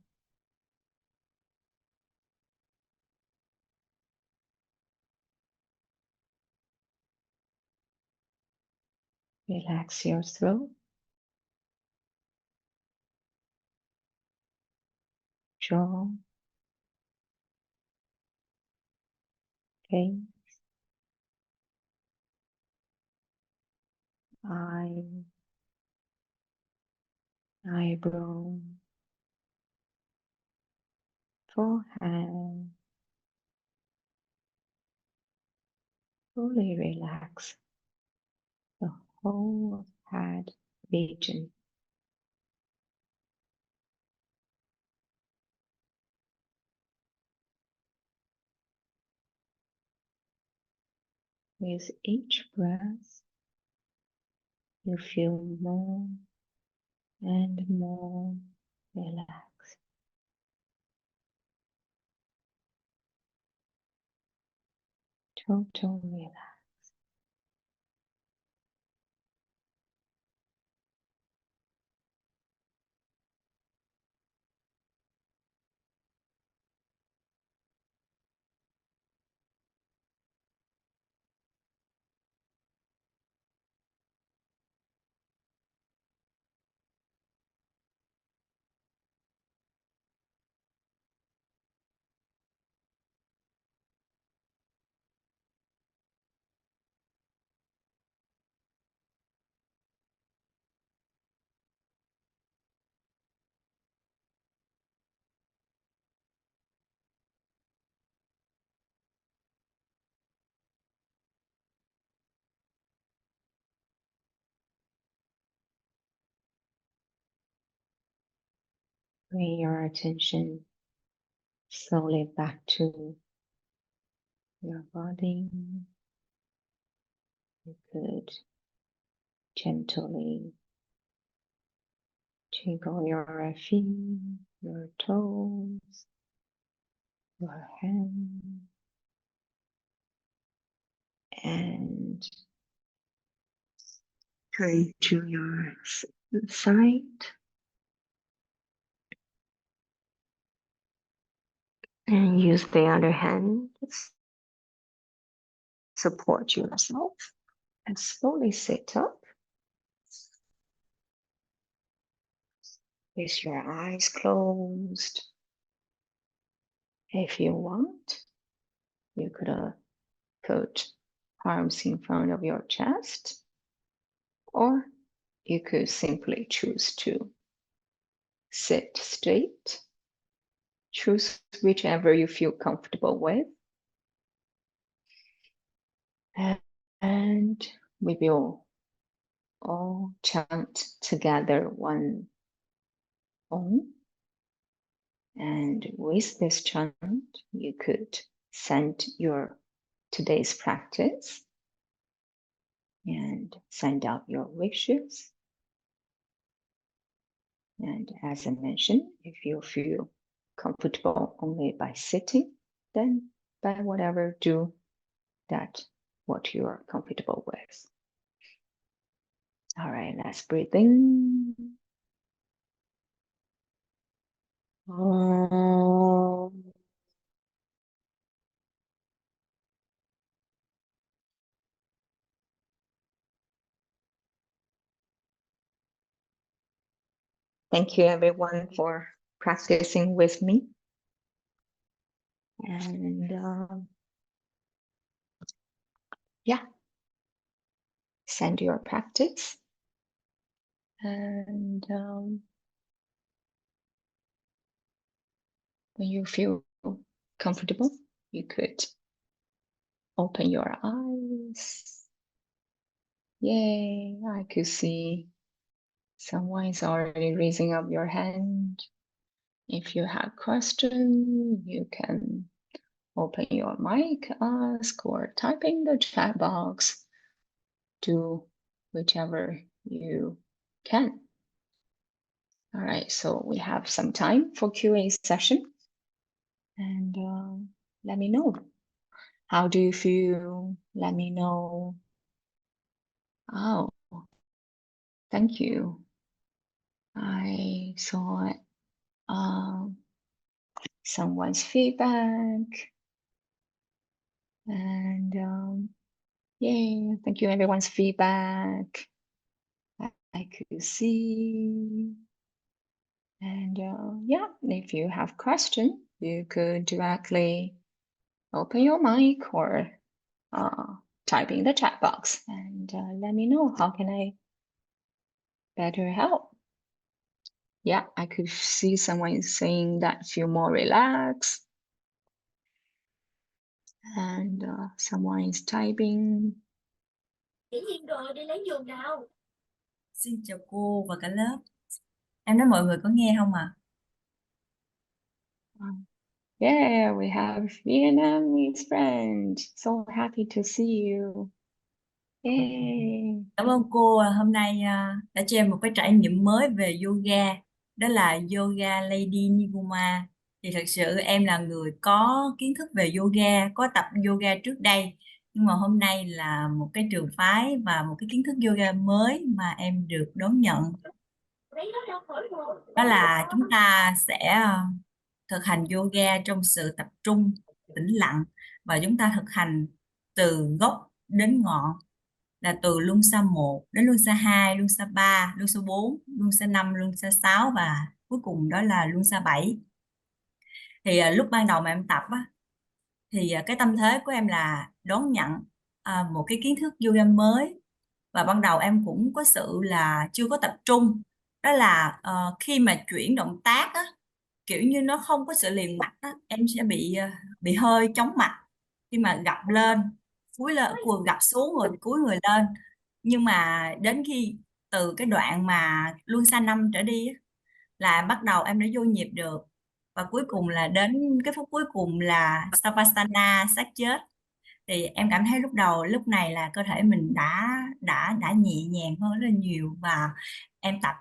Relax your throat. Jaw. Face. Eye. Eyebrow. forehead. Fully relax the whole head region. With each breath, you feel more and more relaxed. Total relax. Bring your attention slowly back to your body. You could gently jiggle your feet, your toes, your hands, and turn to your side. And use the other hand to support yourself and slowly sit up with your eyes closed. If you want, you could put arms in front of your chest, or you could simply choose to sit straight. Choose whichever you feel comfortable with. And we will all chant together one Om. And with this chant, you could send your today's practice and send out your wishes. And as I mentioned, if you feel comfortable only by sitting, then by whatever, do that what you are comfortable with. All right, let's breathe in. Thank you everyone for practicing with me. And yeah, send your practice. And when you feel comfortable, you could open your eyes. Yay, I could see someone is already raising up your hand. If you have questions, you can open your mic, ask, or type in the chat box. Do whichever you can. All right, so we have some time for Q&A session. And let me know. How do you feel? Let me know. Oh, thank you. I saw someone's feedback. And yay, thank you everyone's feedback. I could see. And yeah, if you have question, you could directly open your mic or type in the chat box and let me know how can I better help. Yeah, I could see someone saying that feel more relaxed. And someone is typing. Dĩ nhiên rồi, đi lấy giường nào. Xin chào cô và cả lớp. Em nói mọi người có nghe không ạ? Yeah, we have Vietnamese friend. So happy to see you. Yay. Cảm ơn cô hôm nay đã cho em một cái trải nghiệm mới về yoga. Đó là yoga Lady Niguma. Thì thật sự em là người có kiến thức về yoga, có tập yoga trước đây. Nhưng mà hôm nay là một cái trường phái và một cái kiến thức yoga mới mà em được đón nhận. Đó là chúng ta sẽ thực hành yoga trong sự tập trung, tĩnh lặng, và chúng ta thực hành từ gốc đến ngọn, là từ luân xa 1 đến luân xa 2, luân xa 3, luân xa 4, luân xa 5, luân xa 6 và cuối cùng đó là luân xa 7. Thì lúc ban đầu mà em tập á, thì cái tâm thế của em là đón nhận một cái kiến thức yoga mới, và ban đầu em cũng có sự là chưa có tập trung. Đó là khi mà chuyển động tác á, kiểu như nó không có sự liền mạch á, em sẽ bị hơi chóng mặt khi mà gập lên, cúi lên, gập xuống rồi cúi người lên. Nhưng mà đến khi từ cái đoạn mà luân xa 5 trở đi á, là bắt đầu em đã vô nhịp được, và cuối cùng là đến cái phút cuối cùng là Savasana, xác chết. Thì em cảm thấy lúc này là cơ thể mình đã nhẹ nhàng hơn rất là nhiều, và em tập,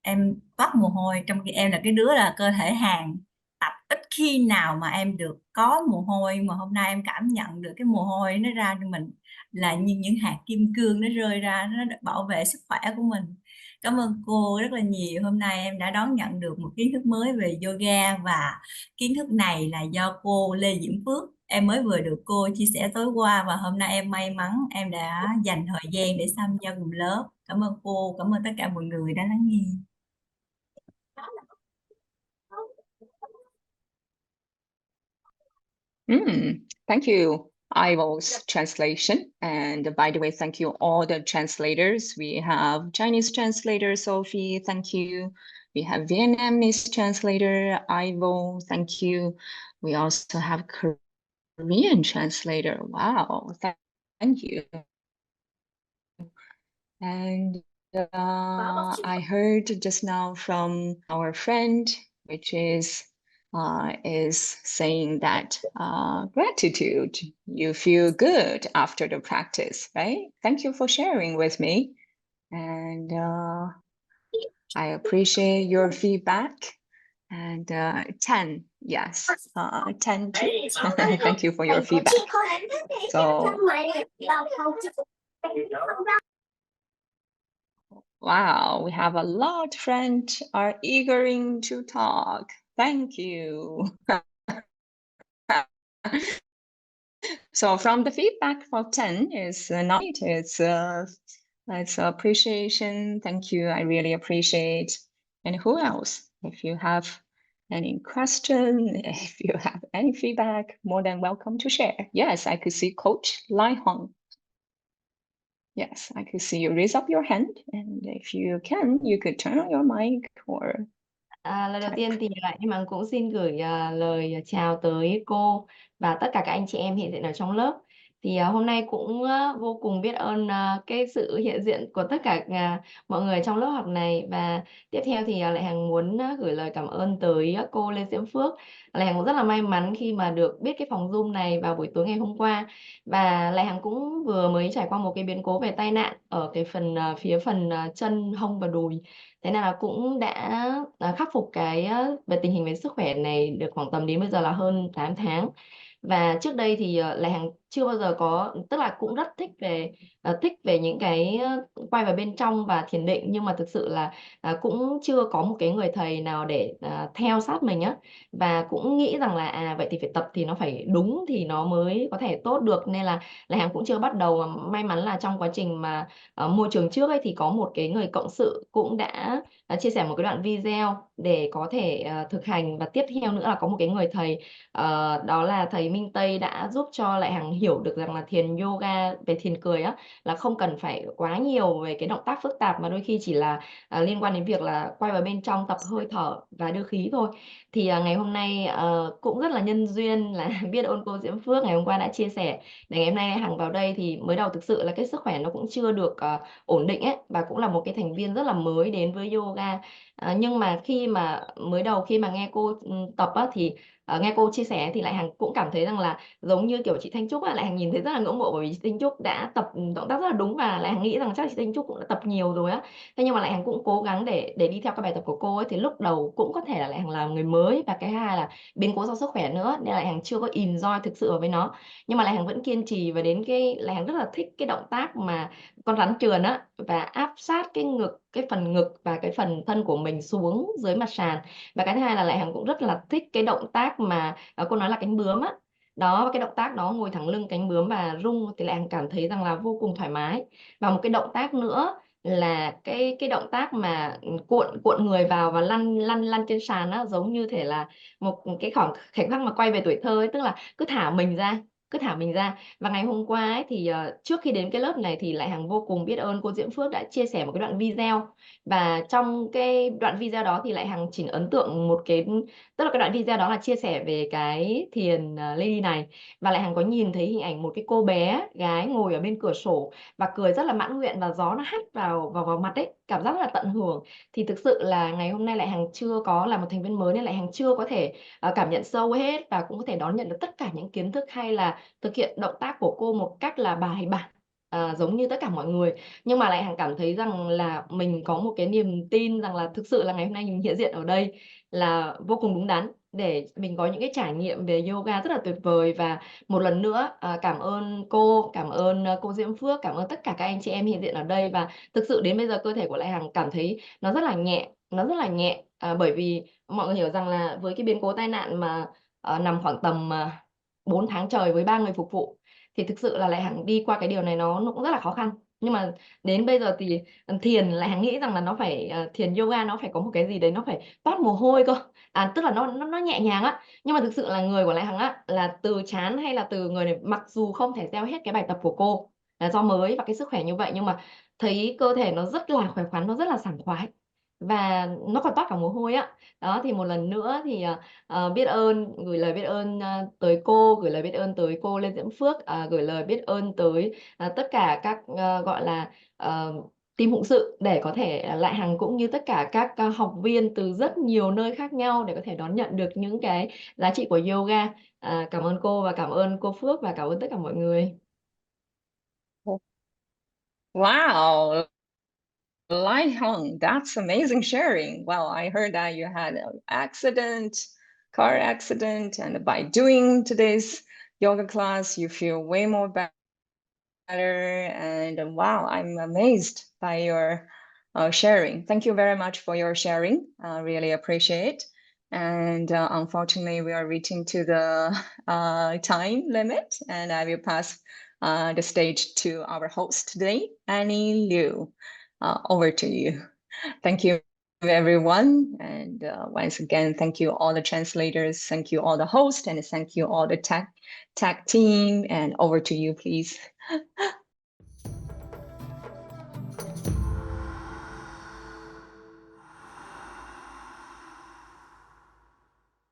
em toát mồ hôi, trong khi em là cái đứa là cơ thể hàn, tập ít khi nào mà em được có mồ hôi, mà hôm nay em cảm nhận được cái mồ hôi nó ra cho mình là như những hạt kim cương nó rơi ra, nó bảo vệ sức khỏe của mình. Cảm ơn cô rất là nhiều, hôm nay em đã đón nhận được một kiến thức mới về yoga, và kiến thức này là do cô Lê Diễm Phước em mới vừa được cô chia sẻ tối qua, và hôm nay em may mắn em đã dành thời gian để tham gia cùng lớp. Cảm ơn cô, cảm ơn tất cả mọi người đã lắng nghe. Thank you, Ivo's translation. And by the way, thank you all the translators. We have Chinese translator, Sophie, thank you. We have Vietnamese translator, Ivo, thank you. We also have Korean translator. Wow, thank you. And I heard just now from our friend, which is saying that gratitude, you feel good after the practice, right? Thank you for sharing with me. And I appreciate your feedback. And 10, yes, 10 too. Thank you for your feedback. So, wow, we have a lot of friends are eagering to talk. Thank you. So from the feedback for 10 is not, it's appreciation. Thank you. I really appreciate. And who else? If you have any question, if you have any feedback, more than welcome to share. Yes, I could see Coach Lai Hong. Yes, I could see you raise up your hand, and if you can, you could turn on your mic or Lời đầu tiên thì em cũng xin gửi lời chào tới cô và tất cả các anh chị em hiện diện ở trong lớp. Thì hôm nay cũng vô cùng biết ơn cái sự hiện diện của tất cả mọi người trong lớp học này. Và tiếp theo thì Lại Hằng muốn gửi lời cảm ơn tới cô Lê Diễm Phước. Lại Hằng cũng rất là may mắn khi mà được biết cái phòng Zoom này vào buổi tối ngày hôm qua. Và Lại Hằng cũng vừa mới trải qua một cái biến cố về tai nạn ở cái phía phần chân, hông và đùi. Thế nên là cũng đã khắc phục cái về tình hình về sức khỏe này được khoảng tầm đến bây giờ là hơn 8 tháng. Và trước đây thì Lại Hằng chưa bao giờ có, tức là cũng rất thích về những cái quay vào bên trong và thiền định, nhưng mà thực sự là cũng chưa có một cái người thầy nào để theo sát mình á. Và cũng nghĩ rằng là vậy thì phải tập thì nó phải đúng thì nó mới có thể tốt được, nên là Lại Hằng cũng chưa bắt đầu. May mắn là trong quá trình mà ở môi trường trước ấy thì có một cái người cộng sự cũng đã chia sẻ một cái đoạn video để có thể thực hành. Và tiếp theo nữa là có một cái người thầy, đó là thầy Minh Tây, đã giúp cho Lại Hằng hiểu được rằng là thiền yoga về thiền cười á là không cần phải quá nhiều về cái động tác phức tạp, mà đôi khi chỉ là liên quan đến việc là quay vào bên trong tập hơi thở và đưa khí thôi. Thì ngày hôm nay cũng rất là nhân duyên là biết ơn cô Diễm Phước ngày hôm qua đã chia sẻ để ngày hôm nay Hằng vào đây. Thì mới đầu thực sự là cái sức khỏe nó cũng chưa được ổn định ấy, và cũng là một cái thành viên rất là mới đến với yoga. Nhưng mà khi mà mới đầu khi mà nghe cô tập á, thì nghe cô chia sẻ thì lại Hằng cũng cảm thấy rằng là giống như kiểu chị Thanh Trúc á, lại Hằng nhìn thấy rất là ngưỡng mộ, bởi vì chị Thanh Trúc đã tập động tác rất là đúng, và lại Hằng nghĩ rằng chắc chị Thanh Trúc cũng đã tập nhiều rồi á. Thế nhưng mà lại Hằng cũng cố gắng để đi theo các bài tập của cô ấy, thì lúc đầu cũng có thể là lại Hằng là người mới, và cái hai là biến cố do sức khỏe nữa, nên lại Hằng chưa có enjoy thực sự với nó. Nhưng mà lại Hằng vẫn kiên trì, và đến cái lại Hằng rất là thích cái động tác mà con rắn trườn á, và áp sát cái ngực, cái phần ngực và cái phần thân của mình xuống dưới mặt sàn. Và cái thứ hai là lại Hằng cũng rất là thích cái động tác mà cô nói là cánh bướm á. Đó, cái động tác đó ngồi thẳng lưng cánh bướm và rung thì lại Hằng cảm thấy rằng là vô cùng thoải mái. Và một cái động tác nữa là cái động tác mà cuộn cuộn người vào và lăn lăn lăn trên sàn á, giống như thể là một cái khoảnh khắc mà quay về tuổi thơ ấy, tức là cứ thả mình ra, cứ thả mình ra. Và ngày hôm qua ấy, thì trước khi đến cái lớp này thì lại Hằng vô cùng biết ơn cô Diễm Phước đã chia sẻ một cái đoạn video. Và trong cái đoạn video đó thì lại Hằng chỉ ấn tượng một cái, tức là cái đoạn video đó là chia sẻ về cái thiền Lady này. Và lại Hằng có nhìn thấy hình ảnh một cái cô bé gái ngồi ở bên cửa sổ và cười rất là mãn nguyện, và gió nó hắt vào mặt ấy, cảm giác rất là tận hưởng. Thì thực sự là ngày hôm nay lại Hằng chưa có là một thành viên mới, nên lại Hằng chưa có thể cảm nhận sâu hết, và cũng có thể đón nhận được tất cả những kiến thức hay là thực hiện động tác của cô một cách là bài bản giống như tất cả mọi người. Nhưng mà lại Hằng cảm thấy rằng là mình có một cái niềm tin rằng là thực sự là ngày hôm nay mình hiện diện ở đây là vô cùng đúng đắn, để mình có những cái trải nghiệm về yoga rất là tuyệt vời. Và một lần nữa cảm ơn cô, cảm ơn cô Diễm Phước, cảm ơn tất cả các anh chị em hiện diện ở đây. Và thực sự đến bây giờ cơ thể của lại Hằng cảm thấy nó rất là nhẹ, nó rất là nhẹ, bởi vì mọi người hiểu rằng là với cái biến cố tai nạn mà nằm khoảng tầm 4 tháng trời với 3 người phục vụ, thì thực sự là lại Hằng đi qua cái điều này nó cũng rất là khó khăn. Nhưng mà đến bây giờ thì thiền lại Hằng nghĩ rằng là nó phải thiền yoga nó phải có một cái gì đấy nó phải toát mồ hôi cơ, tức là nó nhẹ nhàng á. Nhưng mà thực sự là người của lại Hằng á, là từ chán hay là từ người này, mặc dù không thể gieo hết cái bài tập của cô là do mới và cái sức khỏe như vậy, nhưng mà thấy cơ thể nó rất là khỏe khoắn, nó rất là sảng khoái, và nó còn toát cả mồ hôi á. Đó thì một lần nữa thì biết ơn, gửi lời biết ơn tới cô, gửi lời biết ơn tới cô Lê Diễm Phước, gửi lời biết ơn tới tất cả các gọi là team phụng sự, để có thể lại Hằng cũng như tất cả các học viên từ rất nhiều nơi khác nhau để có thể đón nhận được những cái giá trị của yoga. Cảm ơn cô, và cảm ơn cô Phước, và cảm ơn tất cả mọi người. Wow, Lai Hong, that's amazing sharing. Well, I heard that you had an accident, car accident, and by doing today's yoga class, you feel way more better. And wow, I'm amazed by your sharing. Thank you very much for your sharing. I really appreciate. And unfortunately, we are reaching to the time limit, and I will pass the stage to our host today, Annie Liu. Over to you. Thank you, everyone. And once again, thank you all the translators, thank you all the hosts, and thank you all the tech team. And over to you, please.